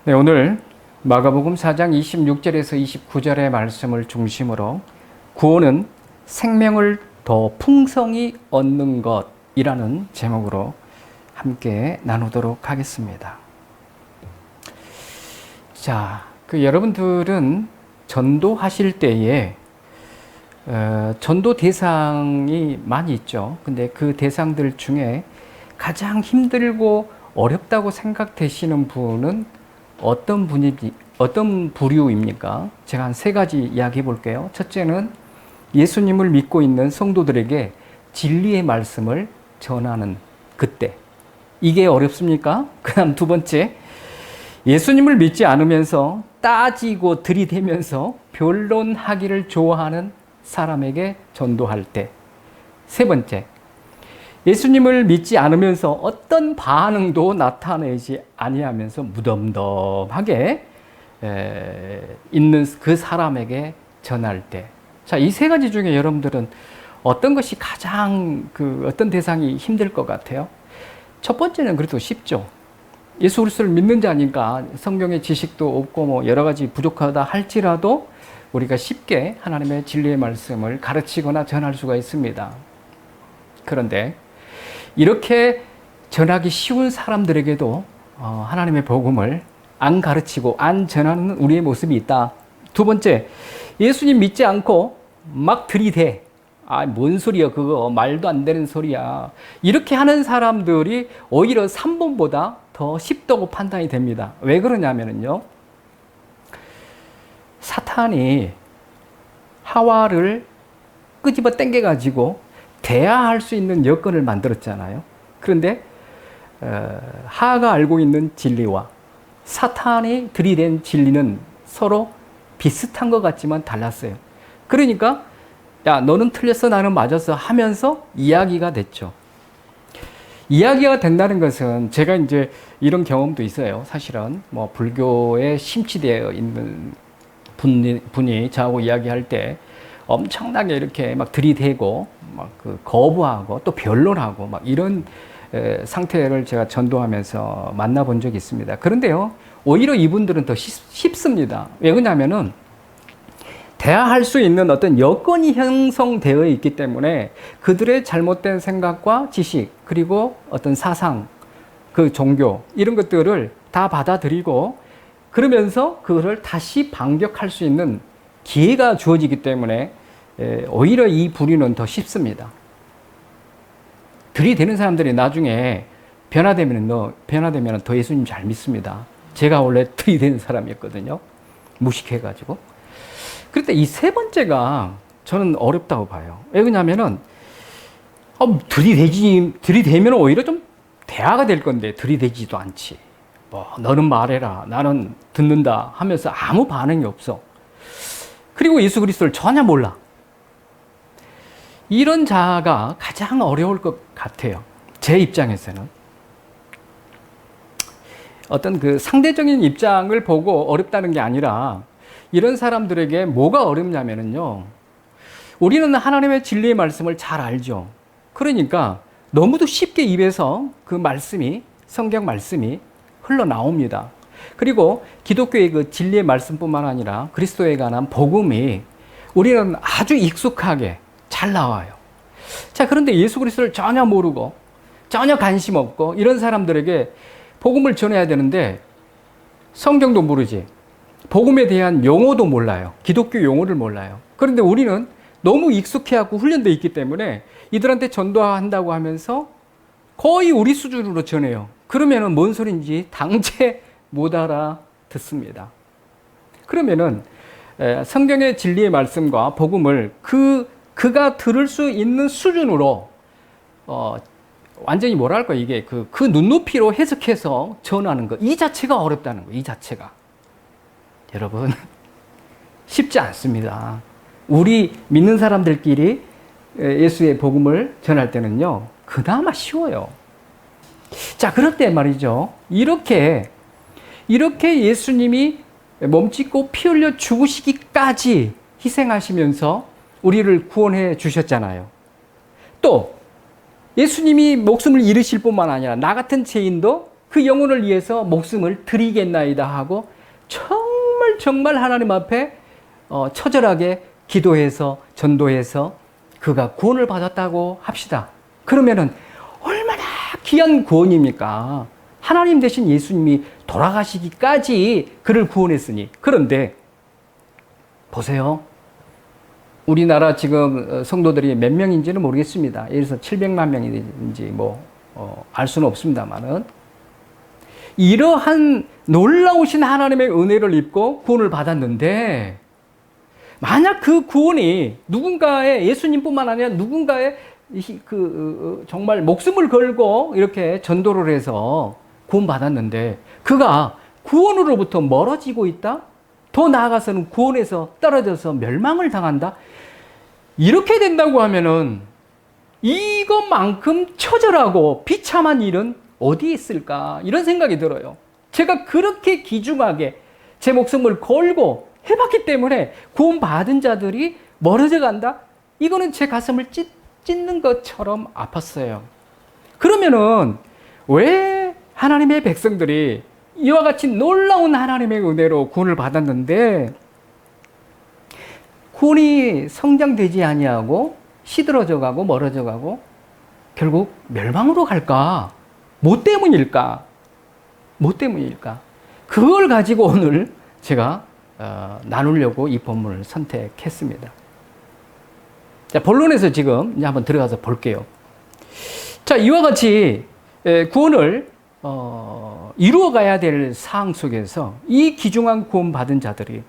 네, 오늘 마가복음 4장 26절에서 29절의 말씀을 중심으로 구원은 생명을 더 풍성히 얻는 것이라는 제목으로 함께 나누도록 하겠습니다. 자, 여러분들은 전도하실 때에 전도 대상이 많이 있죠. 근데 그 대상들 중에 가장 힘들고 어렵다고 생각되시는 분은 어떤 부류입니까? 제가 한 세 가지 이야기해 볼게요. 첫째는 예수님을 믿고 있는 성도들에게 진리의 말씀을 전하는 그때. 이게 어렵습니까? 그다음 두 번째, 예수님을 믿지 않으면서 따지고 들이대면서 변론하기를 좋아하는 사람에게 전도할 때. 세 번째, 예수님을 믿지 않으면서 어떤 반응도 나타내지 아니하면서 무덤덤하게 있는 그 사람에게 전할 때. 자, 이 세 가지 중에 여러분들은 어떤 것이 가장 어떤 대상이 힘들 것 같아요? 첫 번째는 그래도 쉽죠. 예수 그리스도를 믿는 자니까 성경의 지식도 없고 여러 가지 부족하다 할지라도 우리가 쉽게 하나님의 진리의 말씀을 가르치거나 전할 수가 있습니다. 그런데 이렇게 전하기 쉬운 사람들에게도 하나님의 복음을 안 가르치고 안 전하는 우리의 모습이 있다. 두 번째, 예수님 믿지 않고 막 들이대. 뭔 소리야 그거, 말도 안 되는 소리야. 이렇게 하는 사람들이 오히려 3번보다 더 쉽다고 판단이 됩니다. 왜 그러냐면요, 사탄이 하와를 끄집어 당겨가지고 대화할 수 있는 여건을 만들었잖아요. 그런데 하가 알고 있는 진리와 사탄이 들이댄 진리는 서로 비슷한 것 같지만 달랐어요. 그러니까 야, 너는 틀렸어, 나는 맞았어 하면서 이야기가 됐죠. 이야기가 된다는 것은 제가 이제 이런 경험도 있어요. 사실은 불교에 심취되어 있는 분이 저하고 이야기할 때 엄청나게 이렇게 막 들이대고 거부하고 또 변론하고 이런 상태를 제가 전도하면서 만나본 적이 있습니다. 그런데요, 오히려 이분들은 더 쉽습니다. 왜 그러냐면은 대화할 수 있는 어떤 여건이 형성되어 있기 때문에 그들의 잘못된 생각과 지식, 그리고 어떤 사상, 그 종교, 이런 것들을 다 받아들이고 그러면서 그거를 다시 반격할 수 있는 기회가 주어지기 때문에 오히려 이 부류는 더 쉽습니다. 들이대는 사람들이 나중에 변화되면 더 예수님 잘 믿습니다. 제가 원래 들이대는 사람이었거든요. 무식해가지고. 그런데 이 세 번째가 저는 어렵다고 봐요. 왜 그러냐면은 들이대면 오히려 좀 대화가 될 건데 들이대지도 않지. 너는 말해라, 나는 듣는다 하면서 아무 반응이 없어. 그리고 예수 그리스도를 전혀 몰라. 이런 자가 가장 어려울 것 같아요. 제 입장에서는. 어떤 상대적인 입장을 보고 어렵다는 게 아니라 이런 사람들에게 뭐가 어렵냐면요, 우리는 하나님의 진리의 말씀을 잘 알죠. 그러니까 너무도 쉽게 입에서 그 말씀이, 성경 말씀이 흘러나옵니다. 그리고 기독교의 그 진리의 말씀뿐만 아니라 그리스도에 관한 복음이 우리는 아주 익숙하게 잘 나와요. 자, 그런데 예수 그리스도를 전혀 모르고 전혀 관심 없고 이런 사람들에게 복음을 전해야 되는데 성경도 모르지, 복음에 대한 용어도 몰라요. 기독교 용어를 몰라요. 그런데 우리는 너무 익숙해하고 훈련되어 있기 때문에 이들한테 전도한다고 하면서 거의 우리 수준으로 전해요. 그러면은 뭔 소린지 당체 못 알아듣습니다. 그러면은 성경의 진리의 말씀과 복음을 그가 들을 수 있는 수준으로 완전히 이게 그 눈높이로 해석해서 전하는 것, 이 자체가 어렵다는 거예요. 이 자체가. 여러분, 쉽지 않습니다. 우리 믿는 사람들끼리 예수의 복음을 전할 때는요, 그나마 쉬워요. 자, 그럴 때 말이죠, 이렇게 예수님이 몸짓고 피 흘려 죽으시기까지 희생하시면서 우리를 구원해 주셨잖아요. 또 예수님이 목숨을 잃으실 뿐만 아니라 나 같은 죄인도 그 영혼을 위해서 목숨을 드리겠나이다 하고 정말 하나님 앞에 처절하게 기도해서 전도해서 그가 구원을 받았다고 합시다. 그러면은 얼마나 귀한 구원입니까? 하나님 대신 예수님이 돌아가시기까지 그를 구원했으니. 그런데 보세요. 우리나라 지금 성도들이 몇 명인지는 모르겠습니다. 예를 들어서 700만 명인지 알 수는 없습니다만은 이러한 놀라우신 하나님의 은혜를 입고 구원을 받았는데 만약 그 구원이 누군가의 예수님뿐만 아니라 누군가의 정말 목숨을 걸고 이렇게 전도를 해서 구원받았는데 그가 구원으로부터 멀어지고 있다? 더 나아가서는 구원에서 떨어져서 멸망을 당한다? 이렇게 된다고 하면은 이것만큼 처절하고 비참한 일은 어디에 있을까? 이런 생각이 들어요. 제가 그렇게 귀중하게 제 목숨을 걸고 해봤기 때문에 구원받은 자들이 멀어져 간다? 이거는 제 가슴을 찢는 것처럼 아팠어요. 그러면은 왜 하나님의 백성들이 이와 같이 놀라운 하나님의 은혜로 구원을 받았는데 구원이 성장되지 아니하고 시들어져 가고 멀어져 가고 결국 멸망으로 갈까? 뭐 때문일까? 뭐 때문일까? 그걸 가지고 오늘 제가 나누려고 이 본문을 선택했습니다. 자, 본론에서 지금 이제 한번 들어가서 볼게요. 자, 이와 같이 구원을 이루어 가야 될 상황 속에서 이 귀중한 구원 받은 자들이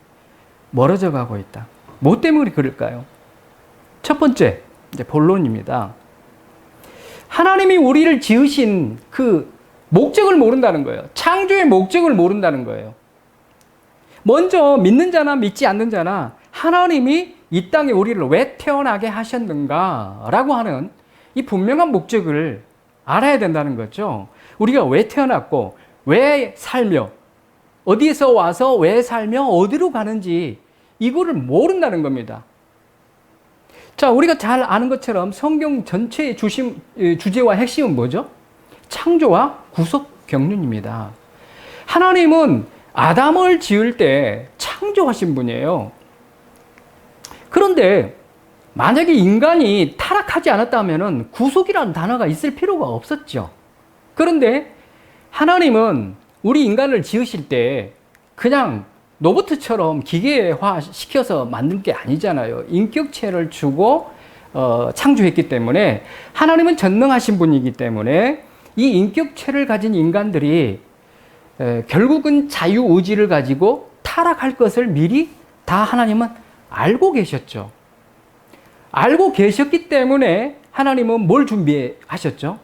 멀어져 가고 있다. 뭐 때문에 그럴까요? 첫 번째, 이제 본론입니다. 하나님이 우리를 지으신 그 목적을 모른다는 거예요. 창조의 목적을 모른다는 거예요. 먼저 믿는 자나 믿지 않는 자나 하나님이 이 땅에 우리를 왜 태어나게 하셨는가라고 하는 이 분명한 목적을 알아야 된다는 거죠. 우리가 왜 태어났고 왜 살며 어디에서 와서 왜 살며 어디로 가는지 이거를 모른다는 겁니다. 자, 우리가 잘 아는 것처럼 성경 전체의 주제와 핵심은 뭐죠? 창조와 구속 경륜입니다. 하나님은 아담을 지을 때 창조하신 분이에요. 그런데 만약에 인간이 타락하지 않았다면 구속이라는 단어가 있을 필요가 없었죠. 그런데 하나님은 우리 인간을 지으실 때 그냥 로봇처럼 기계화 시켜서 만든 게 아니잖아요. 인격체를 주고 창조했기 때문에 하나님은 전능하신 분이기 때문에 이 인격체를 가진 인간들이 결국은 자유의지를 가지고 타락할 것을 미리 다 하나님은 알고 계셨죠. 알고 계셨기 때문에 하나님은 뭘 준비하셨죠?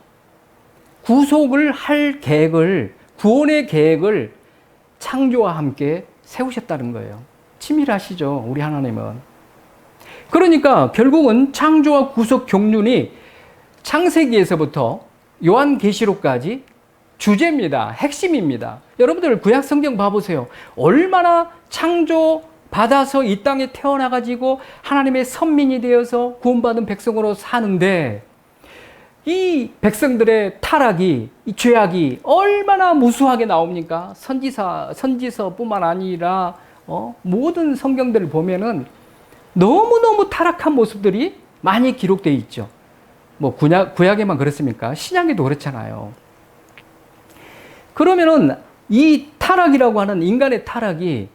구속을 할 계획을, 구원의 계획을 창조와 함께 세우셨다는 거예요. 치밀하시죠, 우리 하나님은. 그러니까 결국은 창조와 구속 경륜이 창세기에서부터 요한계시록까지 주제입니다. 핵심입니다. 여러분들 구약 성경 봐보세요. 얼마나 창조 받아서 이 땅에 태어나가지고 하나님의 선민이 되어서 구원받은 백성으로 사는데 이 백성들의 타락이, 이 죄악이 얼마나 무수하게 나옵니까? 선지서뿐만 아니라 모든 성경들을 보면은 너무너무 타락한 모습들이 많이 기록되어 있죠. 뭐 구약에만 그렇습니까? 신약에도 그렇잖아요. 그러면은 이 타락이라고 하는 인간의 타락이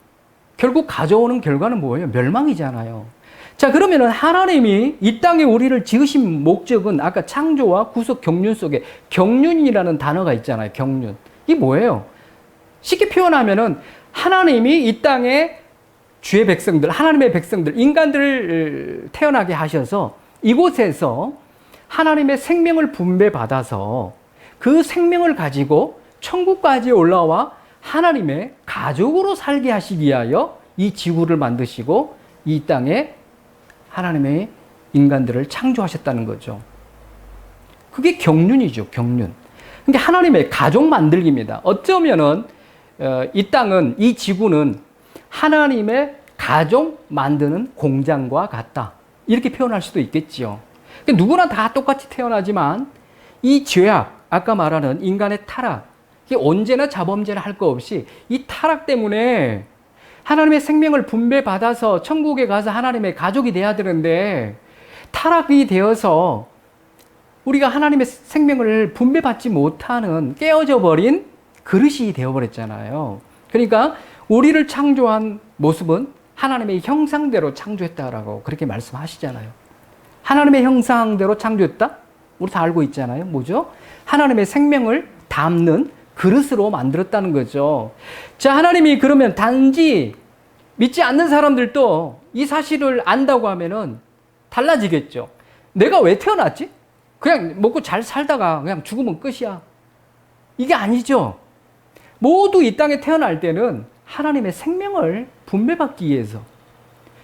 결국 가져오는 결과는 뭐예요? 멸망이잖아요. 자, 그러면은 하나님이 이 땅에 우리를 지으신 목적은 아까 창조와 구속 경륜 속에 경륜이라는 단어가 있잖아요. 경륜. 이게 뭐예요? 쉽게 표현하면은 하나님이 이 땅에 주의 백성들, 하나님의 백성들, 인간들을 태어나게 하셔서 이곳에서 하나님의 생명을 분배받아서 그 생명을 가지고 천국까지 올라와 하나님의 가족으로 살게 하시기 위하여 이 지구를 만드시고 이 땅에 하나님의 인간들을 창조하셨다는 거죠. 그게 경륜이죠, 경륜. 그러니까 하나님의 가족 만들기입니다. 어쩌면은 이 땅은, 이 지구는 하나님의 가족 만드는 공장과 같다. 이렇게 표현할 수도 있겠지요. 그러니까 누구나 다 똑같이 태어나지만 이 죄악, 아까 말하는 인간의 타락, 이게 언제나 자범죄나 할 거 없이 이 타락 때문에 하나님의 생명을 분배받아서 천국에 가서 하나님의 가족이 돼야 되는데 타락이 되어서 우리가 하나님의 생명을 분배받지 못하는 깨어져 버린 그릇이 되어버렸잖아요. 그러니까 우리를 창조한 모습은 하나님의 형상대로 창조했다라고 그렇게 말씀하시잖아요. 하나님의 형상대로 창조했다? 우리 다 알고 있잖아요. 뭐죠? 하나님의 생명을 담는 그릇으로 만들었다는 거죠. 자, 하나님이 그러면 단지 믿지 않는 사람들도 이 사실을 안다고 하면은 달라지겠죠. 내가 왜 태어났지? 그냥 먹고 잘 살다가 그냥 죽으면 끝이야. 이게 아니죠. 모두 이 땅에 태어날 때는 하나님의 생명을 분배받기 위해서,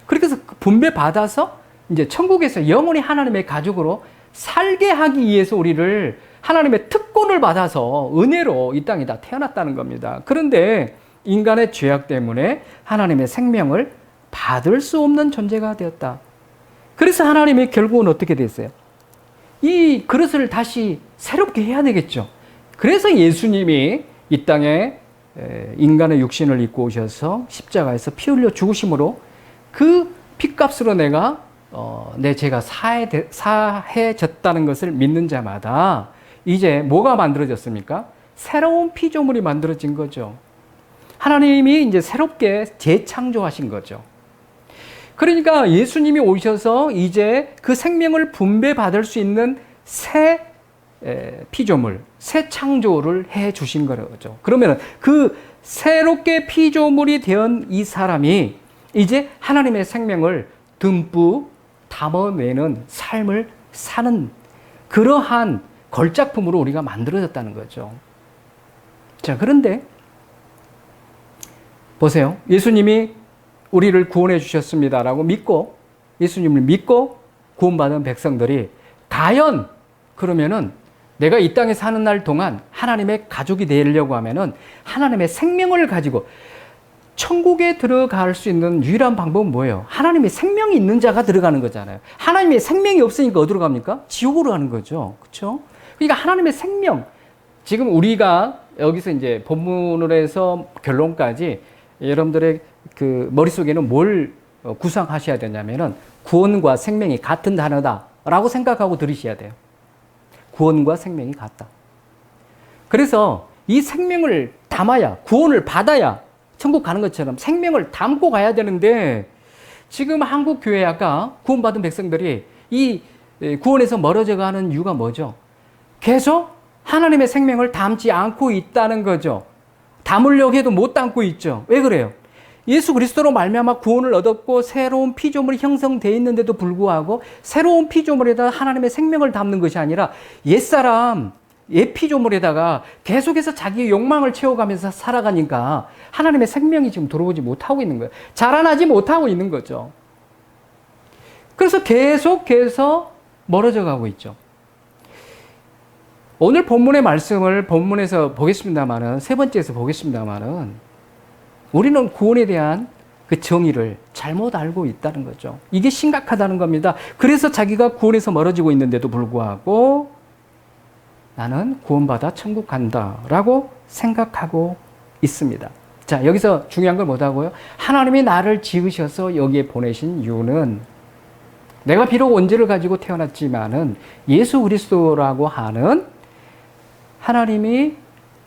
그렇게 해서 분배받아서 이제 천국에서 영원히 하나님의 가족으로 살게 하기 위해서 우리를 하나님의 특권을 받아서 은혜로 이 땅에 다 태어났다는 겁니다. 그런데 인간의 죄악 때문에 하나님의 생명을 받을 수 없는 존재가 되었다. 그래서 하나님이 결국은 어떻게 됐어요? 이 그릇을 다시 새롭게 해야 되겠죠. 그래서 예수님이 이 땅에 인간의 육신을 입고 오셔서 십자가에서 피 흘려 죽으심으로 그 피값으로 내가 내 죄가 사해졌다는 것을 믿는 자마다 이제 뭐가 만들어졌습니까? 새로운 피조물이 만들어진 거죠. 하나님이 이제 새롭게 재창조하신 거죠. 그러니까 예수님이 오셔서 이제 그 생명을 분배받을 수 있는 새 피조물, 새 창조를 해 주신 거죠. 그러면 그 새롭게 피조물이 된 이 사람이 이제 하나님의 생명을 듬뿍 담아내는 삶을 사는 그러한 걸작품으로 우리가 만들어졌다는 거죠. 자, 그런데 보세요. 예수님이 우리를 구원해 주셨습니다라고 믿고 예수님을 믿고 구원받은 백성들이 과연 그러면은 내가 이 땅에 사는 날 동안 하나님의 가족이 되려고 하면은 하나님의 생명을 가지고 천국에 들어갈 수 있는 유일한 방법은 뭐예요? 하나님의 생명이 있는 자가 들어가는 거잖아요. 하나님의 생명이 없으니까 어디로 갑니까? 지옥으로 가는 거죠. 그렇죠? 그러니까 하나님의 생명, 지금 우리가 여기서 이제 본문으로 결론까지 여러분들의 그 머릿속에는 뭘 구상하셔야 되냐면은 구원과 생명이 같은 단어다라고 생각하고 들으셔야 돼요. 구원과 생명이 같다. 그래서 이 생명을 담아야, 구원을 받아야 천국 가는 것처럼 생명을 담고 가야 되는데 지금 한국 교회 아까 구원받은 백성들이 이 구원에서 멀어져 가는 이유가 뭐죠? 계속 하나님의 생명을 담지 않고 있다는 거죠. 담으려고 해도 못 담고 있죠. 왜 그래요? 예수 그리스도로 말미암아 구원을 얻었고 새로운 피조물이 형성되어 있는데도 불구하고 새로운 피조물에다 하나님의 생명을 담는 것이 아니라 옛사람, 옛 피조물에다가 계속해서 자기의 욕망을 채워가면서 살아가니까 하나님의 생명이 지금 들어오지 못하고 있는 거예요. 자라나지 못하고 있는 거죠. 그래서 계속해서 멀어져 가고 있죠. 오늘 본문의 말씀을 본문에서 보겠습니다만은, 세 번째에서 보겠습니다만은, 우리는 구원에 대한 그 정의를 잘못 알고 있다는 거죠. 이게 심각하다는 겁니다. 그래서 자기가 구원에서 멀어지고 있는데도 불구하고 나는 구원받아 천국 간다라고 생각하고 있습니다. 자, 여기서 중요한 걸 뭐라고요? 하나님이 나를 지으셔서 여기에 보내신 이유는 내가 비록 원죄를 가지고 태어났지만은 예수 그리스도라고 하는 하나님이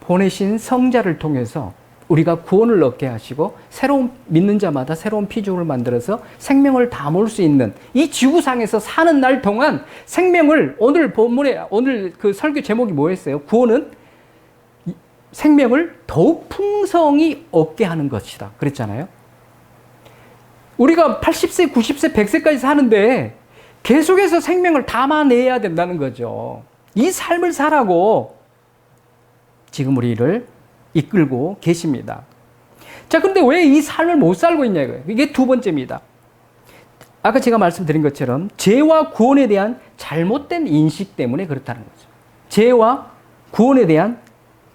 보내신 성자를 통해서 우리가 구원을 얻게 하시고 새로운 믿는 자마다 새로운 피조물을 만들어서 생명을 담을 수 있는 이 지구상에서 사는 날 동안 생명을, 오늘 본문에 오늘 그 설교 제목이 뭐였어요? 구원은 생명을 더욱 풍성히 얻게 하는 것이다. 그랬잖아요. 우리가 80세, 90세, 100세까지 사는데 계속해서 생명을 담아내야 된다는 거죠. 이 삶을 살라고 지금 우리를 이끌고 계십니다. 자, 그런데 왜 이 삶을 못 살고 있냐 이거예요. 이게 두 번째입니다. 아까 제가 말씀드린 것처럼 죄와 구원에 대한 잘못된 인식 때문에 그렇다는 거죠. 죄와 구원에 대한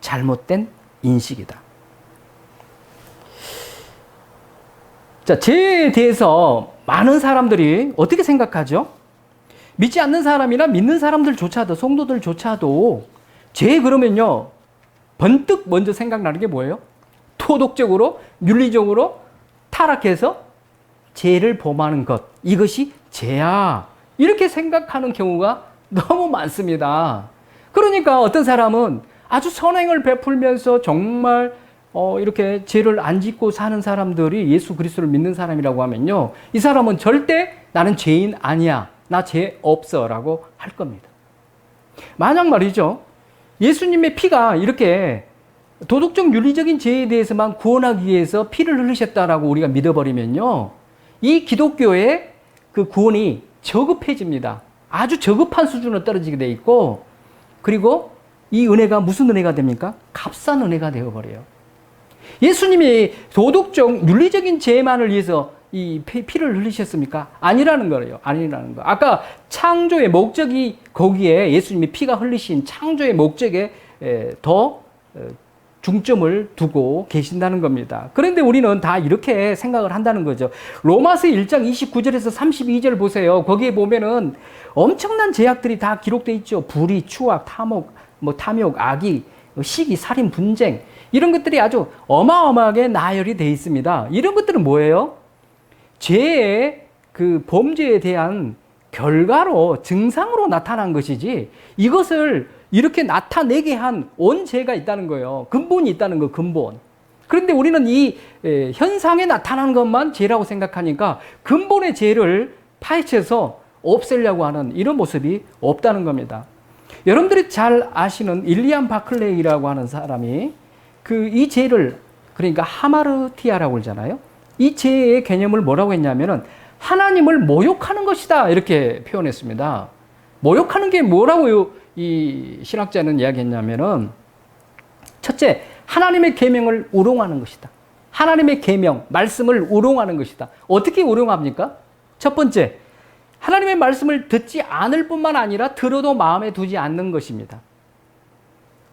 잘못된 인식이다. 자, 죄에 대해서 많은 사람들이 어떻게 생각하죠? 믿지 않는 사람이나 믿는 사람들조차도, 성도들조차도 죄 그러면요 번뜩 먼저 생각나는 게 뭐예요? 도덕적으로, 윤리적으로 타락해서 죄를 범하는 것. 이것이 죄야. 이렇게 생각하는 경우가 너무 많습니다. 그러니까 어떤 사람은 아주 선행을 베풀면서 정말 이렇게 죄를 안 짓고 사는 사람들이 예수 그리스도를 믿는 사람이라고 하면요. 이 사람은 절대 나는 죄인 아니야. 나 죄 없어. 라고 할 겁니다. 만약 말이죠. 예수님의 피가 이렇게 도덕적 윤리적인 죄에 대해서만 구원하기 위해서 피를 흘리셨다라고 우리가 믿어버리면요. 이 기독교의 그 구원이 저급해집니다. 아주 저급한 수준으로 떨어지게 돼 있고, 그리고 이 은혜가 무슨 은혜가 됩니까? 값싼 은혜가 되어버려요. 예수님이 도덕적 윤리적인 죄만을 위해서 이 피를 흘리셨습니까? 아니라는 거예요. 아니라는 거. 아까 창조의 목적이 거기에 예수님이 피가 흘리신 창조의 목적에 더 중점을 두고 계신다는 겁니다. 그런데 우리는 다 이렇게 생각을 한다는 거죠. 로마서 1장 29절에서 32절 보세요. 거기에 보면은 엄청난 죄악들이 다 기록되어 있죠. 불의, 추악, 탐욕, 악의, 시기, 살인, 분쟁 이런 것들이 아주 어마어마하게 나열이 되어 있습니다. 이런 것들은 뭐예요? 죄의 그 범죄에 대한 결과로 증상으로 나타난 것이지 이것을 이렇게 나타내게 한 원죄가 있다는 거예요. 근본이 있다는 거, 근본. 그런데 우리는 이 현상에 나타나는 것만 죄라고 생각하니까 근본의 죄를 파헤쳐서 없애려고 하는 이런 모습이 없다는 겁니다. 여러분들이 잘 아시는 일리안 바클레이라고 하는 사람이 이 죄를, 그러니까 하마르티아라고 그러잖아요. 이 죄의 개념을 뭐라고 했냐면은 하나님을 모욕하는 것이다. 이렇게 표현했습니다. 모욕하는 게 뭐라고 이 신학자는 이야기했냐면은 첫째, 하나님의 계명을 우롱하는 것이다. 하나님의 계명, 말씀을 우롱하는 것이다. 어떻게 우롱합니까? 첫 번째, 하나님의 말씀을 듣지 않을 뿐만 아니라 들어도 마음에 두지 않는 것입니다.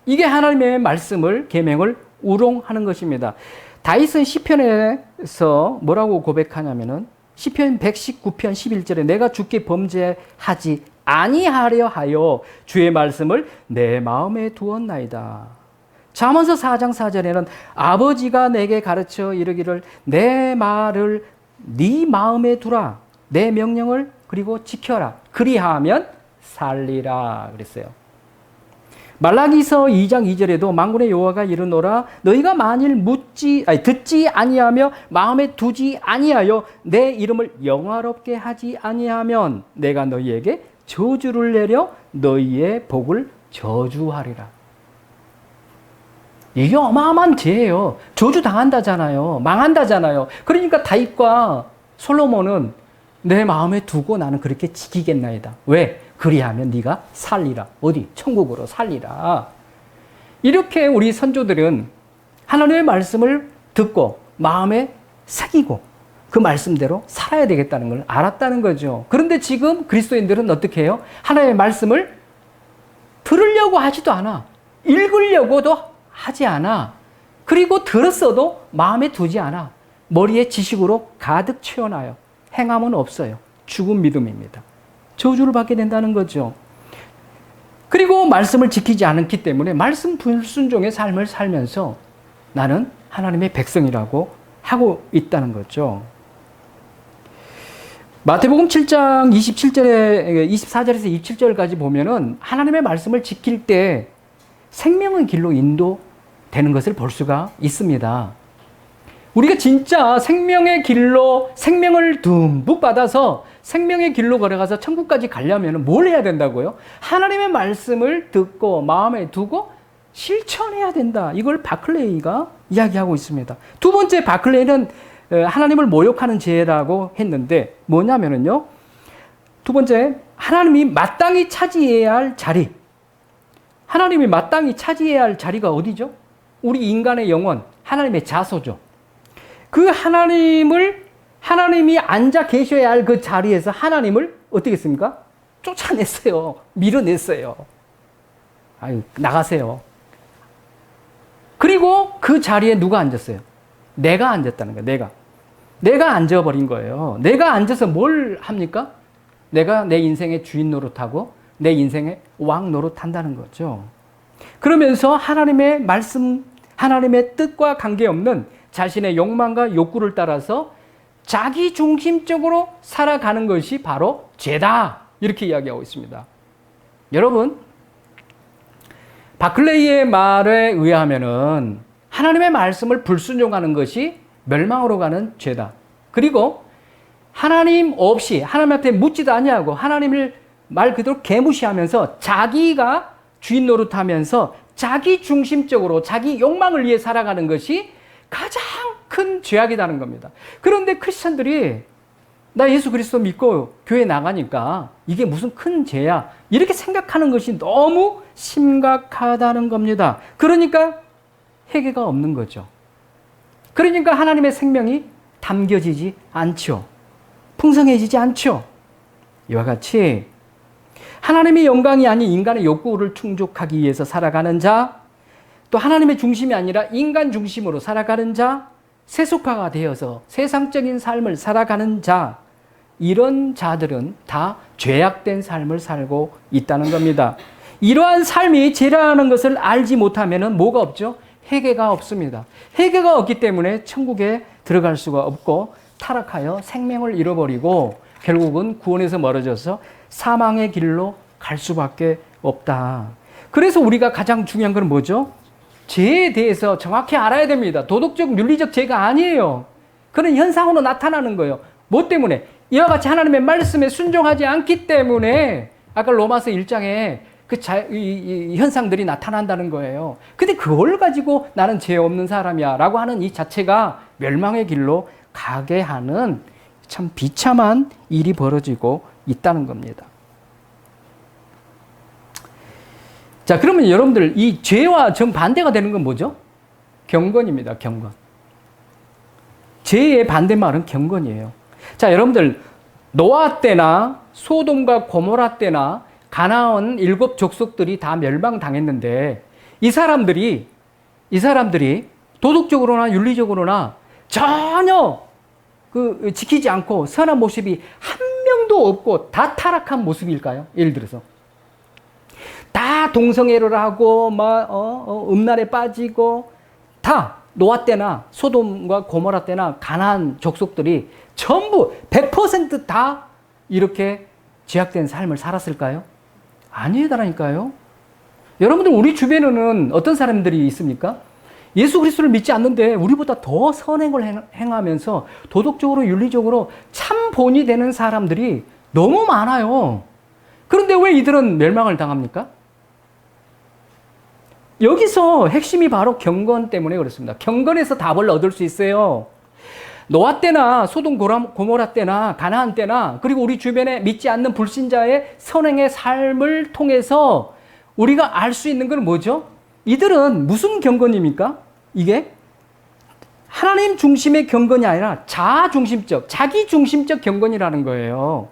이게 하나님의 말씀을, 계명을 우롱하는 것입니다. 다윗은 시편에서 뭐라고 고백하냐면은 시편 119편 11절에 내가 주께 범죄하지 아니하려 하여 주의 말씀을 내 마음에 두었나이다. 잠언서 4장 4절에는 아버지가 내게 가르쳐 이르기를 내 말을 네 마음에 두라. 내 명령을 그리고 지켜라. 그리하면 살리라 그랬어요. 말라기서 2장 2절에도 만군의 여호와가 이르노라 너희가 만일 듣지 아니하며 마음에 두지 아니하여 내 이름을 영화롭게 하지 아니하면 내가 너희에게 저주를 내려 너희의 복을 저주하리라. 이게 어마어마한 죄예요. 저주 당한다잖아요. 망한다잖아요. 그러니까 다윗과 솔로몬은 내 마음에 두고 나는 그렇게 지키겠나이다. 왜? 그리하면 네가 살리라. 어디? 천국으로 살리라. 이렇게 우리 선조들은 하나님의 말씀을 듣고 마음에 새기고 그 말씀대로 살아야 되겠다는 걸 알았다는 거죠. 그런데 지금 그리스도인들은 어떻게 해요? 하나님의 말씀을 들으려고 하지도 않아. 읽으려고도 하지 않아. 그리고 들었어도 마음에 두지 않아. 머리에 지식으로 가득 채워놔요. 행함은 없어요. 죽은 믿음입니다. 저주를 받게 된다는 거죠. 그리고 말씀을 지키지 않기 때문에 말씀 불순종의 삶을 살면서 나는 하나님의 백성이라고 하고 있다는 거죠. 마태복음 7장 24절에서 27절까지 보면은 하나님의 말씀을 지킬 때 생명의 길로 인도되는 것을 볼 수가 있습니다. 우리가 진짜 생명의 길로 생명을 듬뿍 받아서 생명의 길로 걸어가서 천국까지 가려면 뭘 해야 된다고요? 하나님의 말씀을 듣고 마음에 두고 실천해야 된다. 이걸 바클레이가 이야기하고 있습니다. 두 번째 바클레이는 하나님을 모욕하는 죄라고 했는데 뭐냐면요. 두 번째, 하나님이 마땅히 차지해야 할 자리. 하나님이 마땅히 차지해야 할 자리가 어디죠? 우리 인간의 영혼, 하나님의 자소죠. 그 하나님이 앉아 계셔야 할 그 자리에서 하나님을 어떻게 했습니까? 쫓아냈어요. 밀어냈어요. 아유, 나가세요. 그리고 그 자리에 누가 앉았어요? 내가 앉았다는 거예요. 내가 앉아버린 거예요. 내가 앉아서 뭘 합니까? 내가 내 인생의 주인 노릇하고 내 인생의 왕 노릇한다는 거죠. 그러면서 하나님의 말씀, 하나님의 뜻과 관계없는 자신의 욕망과 욕구를 따라서 자기 중심적으로 살아가는 것이 바로 죄다. 이렇게 이야기하고 있습니다. 여러분, 바클레이의 말에 의하면은 하나님의 말씀을 불순종하는 것이 멸망으로 가는 죄다. 그리고 하나님 없이 하나님 앞에 묻지도 아니하고 하나님을 말 그대로 개무시하면서 자기가 주인 노릇하면서 자기 중심적으로 자기 욕망을 위해 살아가는 것이 가장 큰 죄악이라는 겁니다. 그런데 크리스천들이 나 예수 그리스도 믿고 교회 나가니까 이게 무슨 큰 죄야 이렇게 생각하는 것이 너무 심각하다는 겁니다. 그러니까 회개가 없는 거죠. 그러니까 하나님의 생명이 담겨지지 않죠. 풍성해지지 않죠. 이와 같이 하나님의 영광이 아닌 인간의 욕구를 충족하기 위해서 살아가는 자, 또 하나님의 중심이 아니라 인간 중심으로 살아가는 자, 세속화가 되어서 세상적인 삶을 살아가는 자, 이런 자들은 다 죄악된 삶을 살고 있다는 겁니다. 이러한 삶이 죄라는 것을 알지 못하면 뭐가 없죠? 회개가 없습니다. 회개가 없기 때문에 천국에 들어갈 수가 없고 타락하여 생명을 잃어버리고 결국은 구원에서 멀어져서 사망의 길로 갈 수밖에 없다. 그래서 우리가 가장 중요한 건 뭐죠? 죄에 대해서 정확히 알아야 됩니다. 도덕적, 윤리적 죄가 아니에요. 그런 현상으로 나타나는 거예요. 뭐 때문에? 이와 같이 하나님의 말씀에 순종하지 않기 때문에 아까 로마서 1장에 이 현상들이 나타난다는 거예요. 근데 그걸 가지고 나는 죄 없는 사람이야 라고 하는 이 자체가 멸망의 길로 가게 하는 참 비참한 일이 벌어지고 있다는 겁니다. 자, 그러면 여러분들 이 죄와 정반대가 되는 건 뭐죠? 경건입니다. 경건. 죄의 반대말은 경건이에요. 자, 여러분들 노아 때나 소돔과 고모라 때나 가나안 7 족속들이 다 멸망당했는데 이 사람들이 도덕적으로나 윤리적으로나 전혀 지키지 않고 선한 모습이 한 명도 없고 다 타락한 모습일까요? 예를 들어서 다 동성애를 하고 음란에 빠지고 다 노아 때나 소돔과 고모라 때나 가나안 족속들이 전부 100% 이렇게 죄악된 삶을 살았을까요? 아니다라니까요. 여러분들 우리 주변에는 어떤 사람들이 있습니까? 예수 그리스도를 믿지 않는데 우리보다 더 선행을 행하면서 도덕적으로 윤리적으로 참 본이 되는 사람들이 너무 많아요. 그런데 왜 이들은 멸망을 당합니까? 여기서 핵심이 바로 경건 때문에 그렇습니다. 경건에서 답을 얻을 수 있어요. 노아 때나 소돔 고모라 때나 가나안 때나 그리고 우리 주변에 믿지 않는 불신자의 선행의 삶을 통해서 우리가 알 수 있는 건 뭐죠? 이들은 무슨 경건입니까? 이게 하나님 중심의 경건이 아니라 자아 중심적, 자기 중심적 경건이라는 거예요.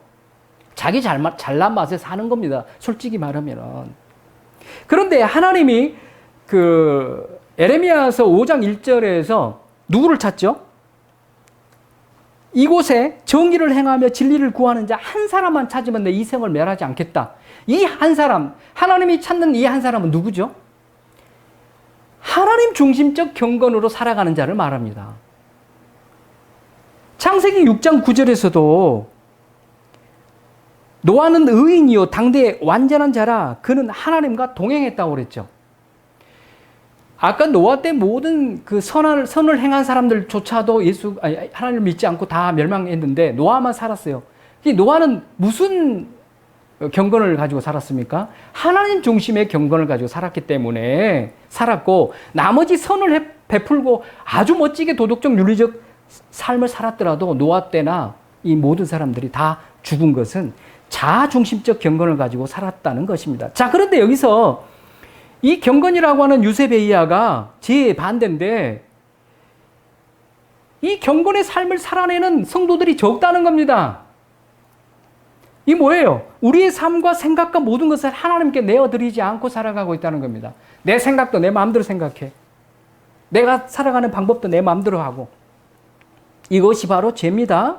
자기 잘난 맛에 사는 겁니다. 솔직히 말하면. 그런데 하나님이 에레미야서 5장 1절에서 누구를 찾죠? 이곳에 정의를 행하며 진리를 구하는 자 한 사람만 찾으면 내 이생을 멸하지 않겠다. 이 한 사람, 하나님이 찾는 이 한 사람은 누구죠? 하나님 중심적 경건으로 살아가는 자를 말합니다. 창세기 6장 9절에서도 노아는 의인이요 당대의 완전한 자라 그는 하나님과 동행했다고 그랬죠. 아까 노아 때 모든 선을 행한 사람들조차도 하나님을 믿지 않고 다 멸망했는데 노아만 살았어요. 노아는 무슨 경건을 가지고 살았습니까? 하나님 중심의 경건을 가지고 살았기 때문에 살았고 나머지 선을 베풀고 아주 멋지게 도덕적 윤리적 삶을 살았더라도 노아 때나 이 모든 사람들이 다 죽은 것은 자아 중심적 경건을 가지고 살았다는 것입니다. 자, 그런데 여기서 이 경건이라고 하는 유세베이아가 제 반대인데 이 경건의 삶을 살아내는 성도들이 적다는 겁니다. 이 뭐예요? 우리의 삶과 생각과 모든 것을 하나님께 내어드리지 않고 살아가고 있다는 겁니다. 내 생각도 내 마음대로 생각해. 내가 살아가는 방법도 내 마음대로 하고. 이것이 바로 죄입니다.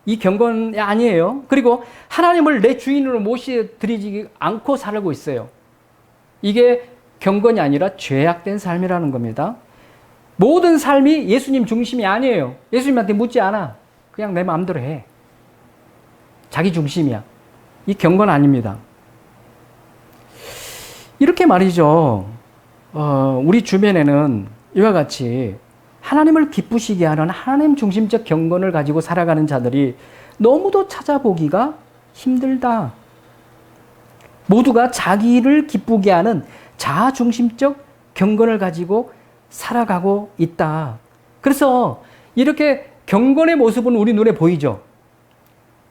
이 경건이 아니에요. 그리고 하나님을 내 주인으로 모셔드리지 않고 살고 있어요. 이게 경건이 아니라 죄악된 삶이라는 겁니다. 모든 삶이 예수님 중심이 아니에요. 예수님한테 묻지 않아. 그냥 내 마음대로 해. 자기 중심이야. 이 경건 아닙니다. 이렇게 말이죠. 우리 주변에는 이와 같이 하나님을 기쁘시게 하는 하나님 중심적 경건을 가지고 살아가는 자들이 너무도 찾아보기가 힘들다. 모두가 자기를 기쁘게 하는 자아 중심적 경건을 가지고 살아가고 있다. 그래서 이렇게 경건의 모습은 우리 눈에 보이죠.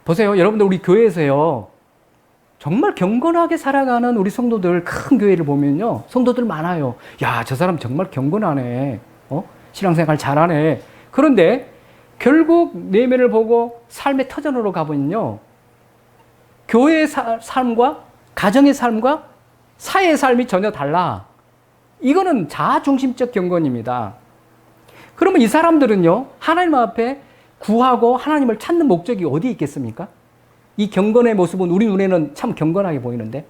보세요. 여러분들 우리 교회에서요. 정말 경건하게 살아가는 우리 성도들, 큰 교회를 보면요. 성도들 많아요. 야, 저 사람 정말 경건하네. 신앙생활 잘하네. 그런데 결국 내면을 보고 삶의 터전으로 가보면요. 교회의 삶과 가정의 삶과 사회의 삶이 전혀 달라. 이거는 자아중심적 경건입니다. 그러면 이 사람들은요. 하나님 앞에 구하고 하나님을 찾는 목적이 어디에 있겠습니까? 이 경건의 모습은 우리 눈에는 참 경건하게 보이는데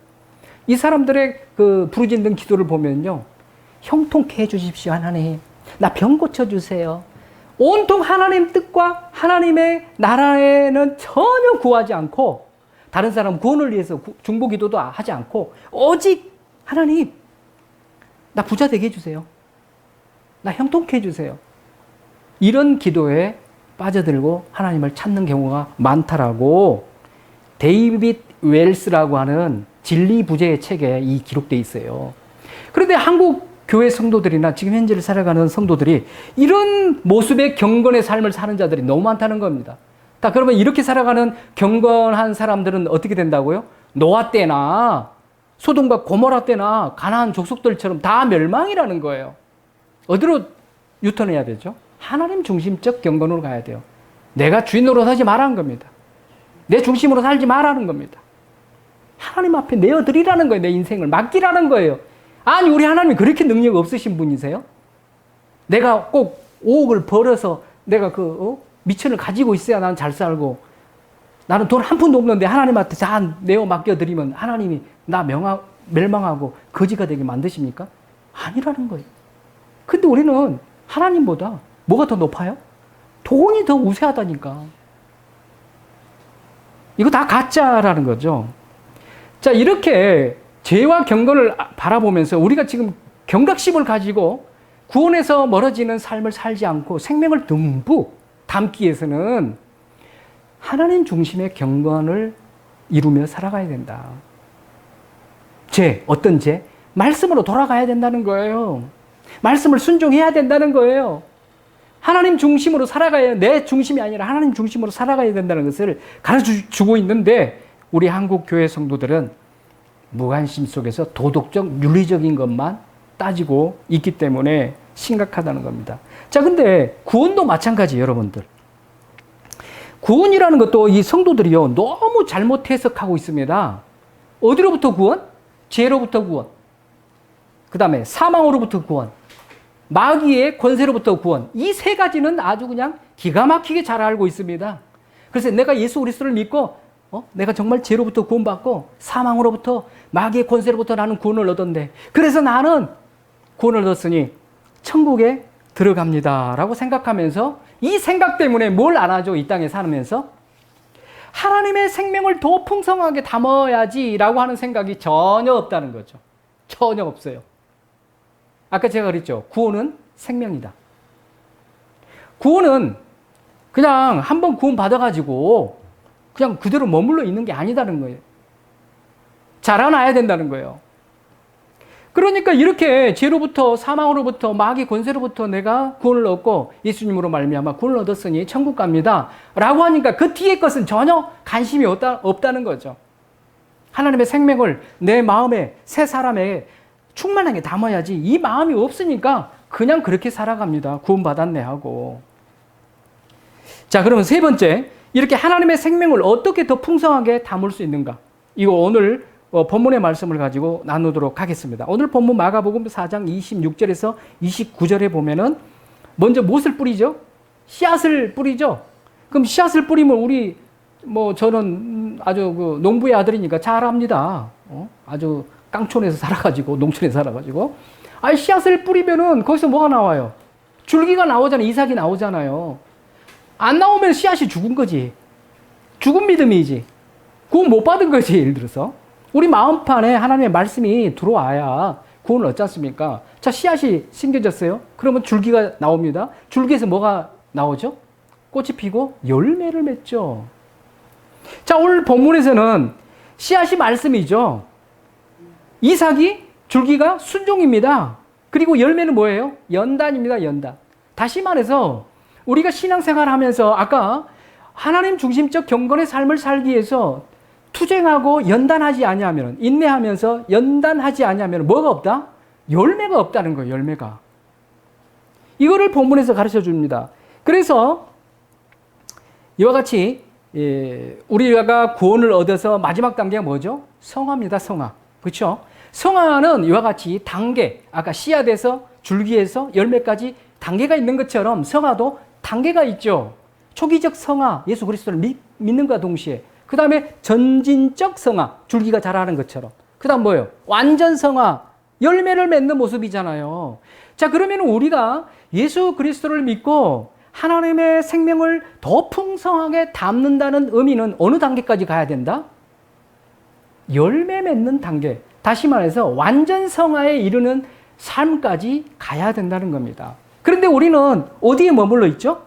이 사람들의 그 부르짖는 기도를 보면요. 형통케 해주십시오 하나님. 나 병 고쳐주세요. 온통 하나님 뜻과 하나님의 나라에는 전혀 구하지 않고 다른 사람 구원을 위해서 중보기도도 하지 않고 오직 하나님 나 부자 되게 해주세요. 나 형통케 해주세요. 이런 기도에 빠져들고 하나님을 찾는 경우가 많다라고 데이빗 웰스라고 하는 진리부재의 책에 이 기록되어 있어요. 그런데 한국 교회 성도들이나 지금 현재를 살아가는 성도들이 이런 모습의 경건의 삶을 사는 자들이 너무 많다는 겁니다. 자, 그러면 이렇게 살아가는 경건한 사람들은 어떻게 된다고요? 노아 때나 소돔과 고모라 때나 가나안 족속들처럼 다 멸망이라는 거예요. 어디로 유턴해야 되죠? 하나님 중심적 경건으로 가야 돼요. 내가 주인으로 서지 말라는 겁니다. 내 중심으로 살지 말라는 겁니다. 하나님 앞에 내어드리라는 거예요. 내 인생을 맡기라는 거예요. 아니 우리 하나님이 그렇게 능력 없으신 분이세요? 내가 꼭 5억을 벌어서 내가 미천을 가지고 있어야 나는 잘 살고 나는 돈 한 푼도 없는데 하나님한테 다 내어 맡겨드리면 하나님이 나 멸망하고 거지가 되게 만드십니까? 아니라는 거예요. 근데 우리는 하나님보다 뭐가 더 높아요? 돈이 더 우세하다니까. 이거 다 가짜라는 거죠. 자, 이렇게 죄와 경건을 바라보면서 우리가 지금 경각심을 가지고 구원에서 멀어지는 삶을 살지 않고 생명을 듬뿍 담기 위해서는 하나님 중심의 경건을 이루며 살아가야 된다. 어떤 죄? 말씀으로 돌아가야 된다는 거예요. 말씀을 순종해야 된다는 거예요. 하나님 중심으로 살아가야, 내 중심이 아니라 하나님 중심으로 살아가야 된다는 것을 가르쳐주고 있는데 우리 한국 교회 성도들은 무관심 속에서 도덕적, 윤리적인 것만 따지고 있기 때문에 심각하다는 겁니다. 자, 근데 구원도 마찬가지예요, 여러분들. 구원이라는 것도 이 성도들이요, 너무 잘못 해석하고 있습니다. 어디로부터 구원? 죄로부터 구원. 그 다음에 사망으로부터 구원. 마귀의 권세로부터 구원. 이 세 가지는 아주 그냥 기가 막히게 잘 알고 있습니다. 그래서 내가 예수 그리스도를 믿고 내가 정말 죄로부터 구원받고 사망으로부터 마귀의 권세로부터 나는 구원을 얻었는데 그래서 나는 구원을 얻었으니 천국에 들어갑니다 라고 생각하면서 이 생각 때문에 뭘 안 하죠? 이 땅에 살면서 하나님의 생명을 더 풍성하게 담아야지 라고 하는 생각이 전혀 없다는 거죠. 전혀 없어요. 아까 제가 그랬죠. 구원은 생명이다. 구원은 그냥 한번 구원 받아가지고 그냥 그대로 머물러 있는 게 아니다는 거예요. 자라나야 된다는 거예요. 그러니까 이렇게 죄로부터 사망으로부터 마귀 권세로부터 내가 구원을 얻고 예수님으로 말미암아 구원을 얻었으니 천국 갑니다 라고 하니까 그 뒤에 것은 전혀 관심이 없다는 거죠. 하나님의 생명을 내 마음에 새 사람에 충만하게 담아야지 이 마음이 없으니까 그냥 그렇게 살아갑니다. 구원받았네 하고. 자, 그러면 세 번째, 이렇게 하나님의 생명을 어떻게 더 풍성하게 담을 수 있는가? 이거 오늘 본문의 말씀을 가지고 나누도록 하겠습니다. 오늘 본문 마가복음 4장 26절에서 29절에 보면은 먼저 무엇을 뿌리죠? 씨앗을 뿌리죠. 그럼 씨앗을 뿌리면 우리 저는 아주 농부의 아들이니까 잘 압니다. 아주 깡촌에서 살아가지고, 농촌에서 살아가지고. 아니, 씨앗을 뿌리면은 거기서 뭐가 나와요? 줄기가 나오잖아요. 이삭이 나오잖아요. 안 나오면 씨앗이 죽은 거지. 죽은 믿음이지. 구원 못 받은 거지, 예를 들어서. 우리 마음판에 하나님의 말씀이 들어와야 구원을 얻지 않습니까? 자, 씨앗이 심겨졌어요. 그러면 줄기가 나옵니다. 줄기에서 뭐가 나오죠? 꽃이 피고 열매를 맺죠. 자, 오늘 본문에서는 씨앗이 말씀이죠. 이삭이 줄기가 순종입니다. 그리고 열매는 뭐예요? 연단입니다. 연단. 다시 말해서 우리가 신앙생활을 하면서 아까 하나님 중심적 경건의 삶을 살기 위해서 투쟁하고 연단하지 아니하면, 인내하면서 연단하지 아니하면 뭐가 없다? 열매가 없다는 거예요. 열매가. 이거를 본문에서 가르쳐 줍니다. 그래서 이와 같이 우리가 구원을 얻어서 마지막 단계가 뭐죠? 성화입니다. 성화. 그렇죠? 성화는 이와 같이 단계, 아까 씨앗에서 줄기에서 열매까지 단계가 있는 것처럼 성화도 단계가 있죠. 초기적 성화, 예수 그리스도를 믿는과 동시에, 그 다음에 전진적 성화, 줄기가 자라는 것처럼, 그 다음 뭐예요? 완전 성화, 열매를 맺는 모습이잖아요. 자, 그러면 우리가 예수 그리스도를 믿고 하나님의 생명을 더 풍성하게 담는다는 의미는 어느 단계까지 가야 된다? 열매 맺는 단계. 다시 말해서 완전 성화에 이르는 삶까지 가야 된다는 겁니다. 그런데 우리는 어디에 머물러 있죠?